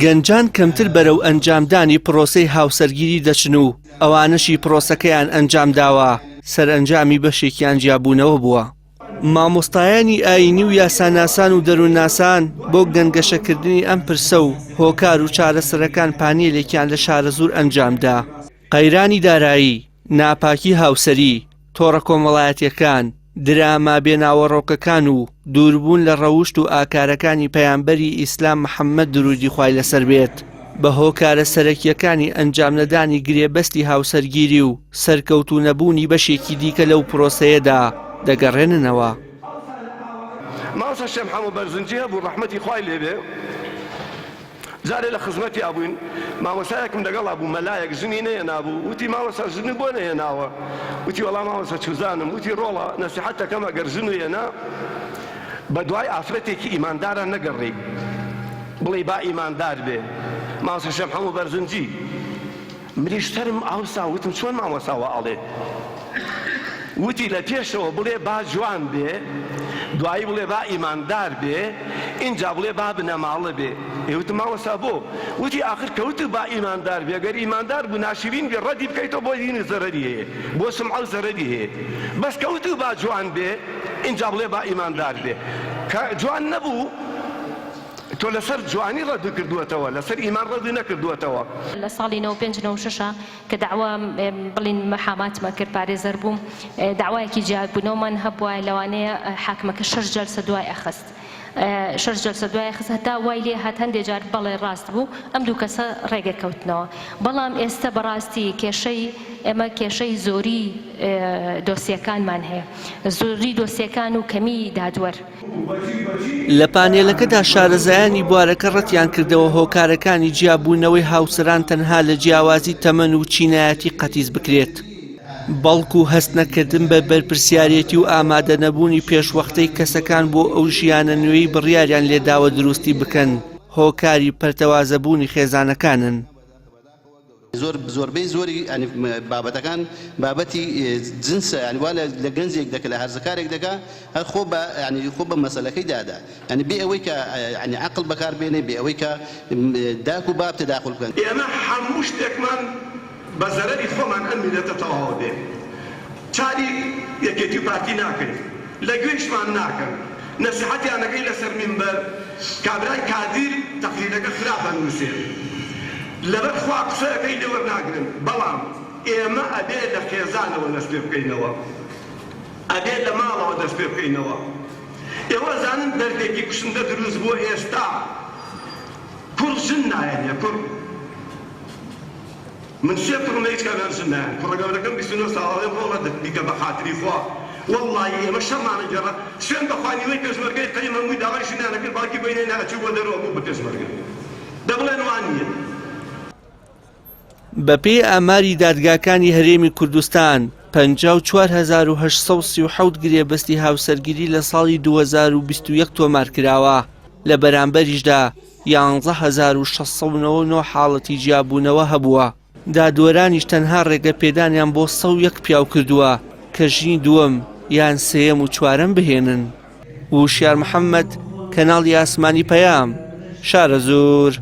گەنجان کەمتر بەرەو ئەنجامدانی پرۆسەی هاوسەرگیری دەچن و ئەوانەشی پرۆسەکەیان ئەنجام داوە سەرئەنجامی بەشێکیان جیابوونەوە بووە. مامۆستایانی ئاینی و یاساناسان و دەروونناسان بۆ گەنگەشەکردنی ئەم پرسە و هۆکار و چارەسەرەکان پانیلێکیان لە شارە زۆر ئەنجامدا. قەیرانی دارایی، ناپاکی هاوسەری، تۆڕە کۆمەڵایەتیەکان، دراما بێناوەڕۆکەکان و دووربوون لە ڕەوشت و ئاکارەکانی پەیامبەری ئیسلام محەممەد درودی خوای لەسەر بێت بە هۆکارە سەرەکیەکانی ئەنجام نەدانی گرێبەستی هاوسەرگیری و سەرکەوتوو نەبوونی بەشێکی دیکە لەو پرۆسەیەدا دەگەڕێننەوە. ماوسە شێخ محەممەد بەرزنجی هەبوو ڕەحمەتی خوای لێبێ جارێ لە خزمەتی ئابووین مامۆستایەکم لەگەڵا بوو مەلایەک ژنی نەهێنابوو وتی ماوەسە ژنی بۆ نەهێناوە وتی وەڵام ماوەسە چوزانم وتی ڕۆڵە نەسیحەتەکەم ئەگەر ژن هێنا بە دوای ئافرەتێکی ئیماندارە نەگەڕێ بڵێ با ئیماندار بێ. ماوەسە شێخ محەممەد بەرزنجی مریشتەرم ئاوسا وتم چۆن مامۆساوە ئاڵێ وتی لە پێشەوە بڵێ با جوان بێ دوایی بڵێ با ئیماندار بێ اینجا بڵێ با بنەماڵە بێ. ئێوتم ماوەسا بۆ وتی ئاخر کەوت با ئیماندار بێ گەر ئیماندار بوو ناشرین بێ ڕەدی بکەیتەوە بۆ دینی زەرەری هەیە بۆ سمعە زەرەری هەیە بەس کەوت با جوان بێ اینجا بڵێ با ئیماندار بێ جوان نەبوو تۆ لەسەر جوانی ڕەد کردووەتەوە لەسەر ئیمان ڕەدی نەکردووەتەوە. لە ساڵی 95-96 کە داوا بڵین مەحاماتمە کرد پارێزەر بووم داوایەکی جیاببوونەوەمان هەبووە لەوانەیە حاکمەکە 6 جەلسە دوای ئەخست 6 جەلسە دوای خست هەتا وای لێ هات هەندێک جار بەڵێ ڕاست بوو ئەم دوو کەسە ڕێگە کەوتنەوە. بەڵام ئێستا بەڕاستی کێشەی ئێمە کێشەی زۆری دۆسیەکانمان هەیە زۆری دۆسیەکان و کەمی دادوەر. لە پانێلەکەدا شارەزایانی بوارەکە ڕەتیان کردەوە هۆکارەکانی جیابوونەوەی هاوسەران تەنها لە جیاوازی تەمەن و چینایەتی قەتیز بکرێت بەڵکو هەست نەکردن بە بەرپرسیارەتی و ئامادە نەبوونی پێشوەختەی کەسەکان بۆ ئەو ژیانە نوێی بڕیاریان لێداوە دروستی بکەن هۆکاری پەرتەوازەبوونی خێزانەکانن. زۆربەی زۆری بابەتەکان بابەتی جنسە ینی لە گەنجێک دەکە لە هەرزەکارێک دەکا هەر خۆ بە مەسەلەکەی دادا ینی بێ ئەوەی کە عەقڵ بەکاربێنێ بێ ئەوەی کە داک و باب تەداخل بکەن. ئێمە هەموو شتێکمان بە زەرەری خۆمان ئەم میلەتە تەواو بێ چاری یەکێتی و پارتی ناکەین لە گوێشمان ناکەن نەسیحەتیانەکەی لەسەر مینبەر کابرای کادیر تەقریرەکە خراپە نووسێ لەبەر خوا قسەیەکەی لێوەرناگرن بەڵام ئێمە ئەبێ لە خێزانەوە دەست پێ بکەینەوە ئەبێ لە ماڵەوە دەست پێ بکەینەوە. ئێوە زانن دەردێکی کوشندە دروست بووە ئێستا کوڕ ژن نایەنێ کوڕ من سێ کوڕم هیچ کابرا ژن نایەن کوڕەگەورەکەم 29 ساڵەیە ڕۆڵە دیکە بە خاتری خوا وەڵڵاهی ئێمە شەڕمانە گەڕا سوێن بەخوانیوەی پێشمەرگەی قەیم هەمووی داوای ژنانەکرد باڵکی بینێ ناچوو بۆ دەرەوە بوو بە پێشمەرگە دەبڵێن وان نییە. بەپێی ئاماری دادگاکانی هەرێمی کوردستان 54,837 گرێبەستی هاوسەرگیری لە ساڵی 2021 تۆمار کراوە لە بەرامبەریشدا 11,699 حاڵەتی جیابوونەوە هەبووە. دادوەرانیش تەنها ڕێگە پێدانیان بۆ 101 پیاو کردووە کە ژنی دووەم یان سێیەم و چوارەم بهێنن. وشیار محەممەد کەناڵی ئاسمانی پەیام شارە زۆر.